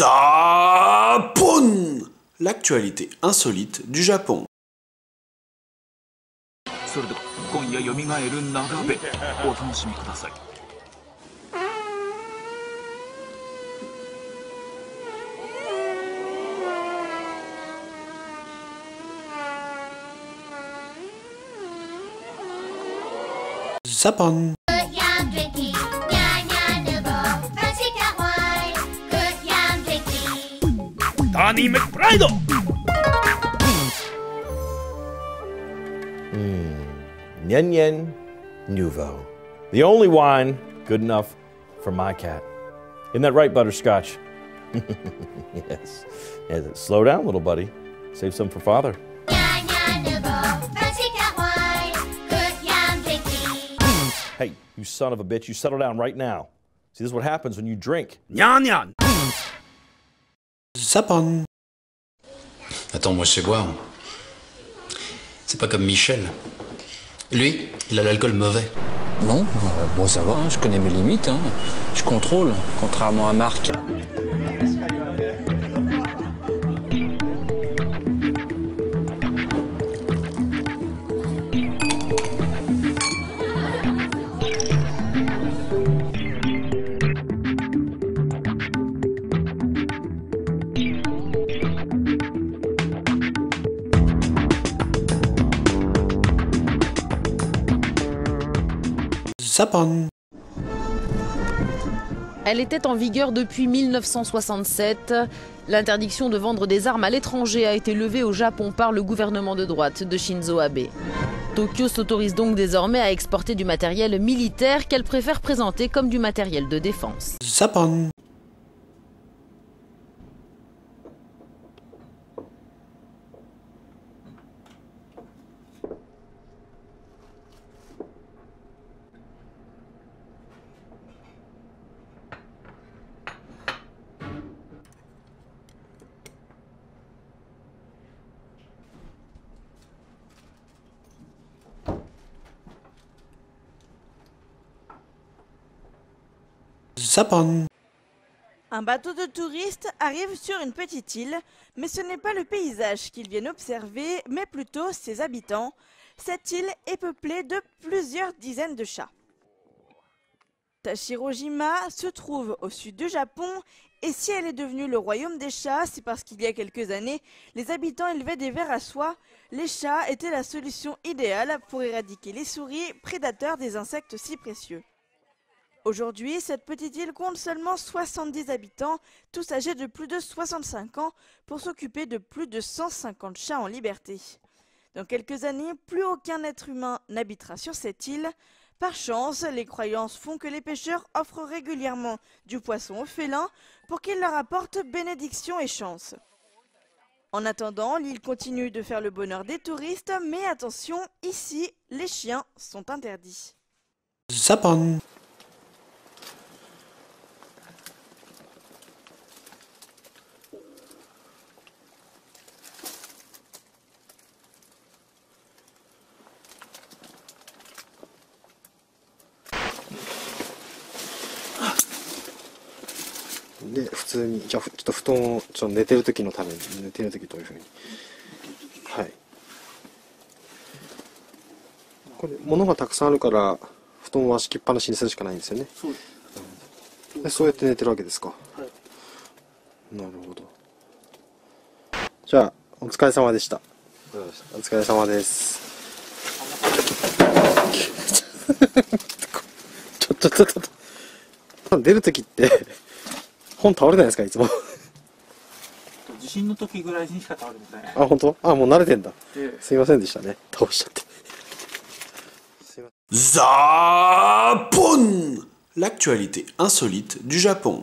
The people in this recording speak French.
Japon! L'actualité insolite du Japon. それでは今夜よみがえる長べお楽しみください。Japon. Tani McBride! Yen Yen Nouveau. The only wine good enough for my cat. Isn't that right, Butterscotch? Yes. Slow down, little buddy. Save some for father. Hey, you son of a bitch, you settle down right now. See, this is what happens when you drink. Nyan nyan! Japon. Attends, moi je sais boire. C'est pas comme Michel. Lui, il a l'alcool mauvais. Non, bon ça va, hein, je connais mes limites, hein. Je contrôle, contrairement à Marc. Japon. Elle était en vigueur depuis 1967. L'interdiction de vendre des armes à l'étranger a été levée au Japon par le gouvernement de droite de Shinzo Abe. Tokyo s'autorise donc désormais à exporter du matériel militaire qu'elle préfère présenter comme du matériel de défense. Japon. Japon. Un bateau de touristes arrive sur une petite île, mais ce n'est pas le paysage qu'ils viennent observer, mais plutôt ses habitants. Cette île est peuplée de plusieurs dizaines de chats. Tashirojima se trouve au sud du Japon, et si elle est devenue le royaume des chats, c'est parce qu'il y a quelques années, les habitants élevaient des vers à soie. Les chats étaient la solution idéale pour éradiquer les souris, prédateurs des insectes si précieux. Aujourd'hui, cette petite île compte seulement 70 habitants, tous âgés de plus de 65 ans, pour s'occuper de plus de 150 chats en liberté. Dans quelques années, plus aucun être humain n'habitera sur cette île. Par chance, les croyances font que les pêcheurs offrent régulièrement du poisson aux félins pour qu'ils leur apportent bénédiction et chance. En attendant, l'île continue de faire le bonheur des touristes, mais attention, ici, les chiens sont interdits. Japon.で普通にじゃあちょっと布団をちょっと寝てる時のために寝てる時どういうふうにはいこれ物がたくさんあるから布団は敷きっぱなしにするしかないんですよね。そうです、でそうやって寝てるわけですか。はい、なるほど。じゃあお疲れ様でした。お疲れ様です。ちょっと出る時って本倒れないですかいつも。地震の時ぐらいにしか倒れません。あ、本当？あ、もう慣れてんだ。すいませんでしたね。倒しちゃって。Japon! L'actualité insolite du Japon.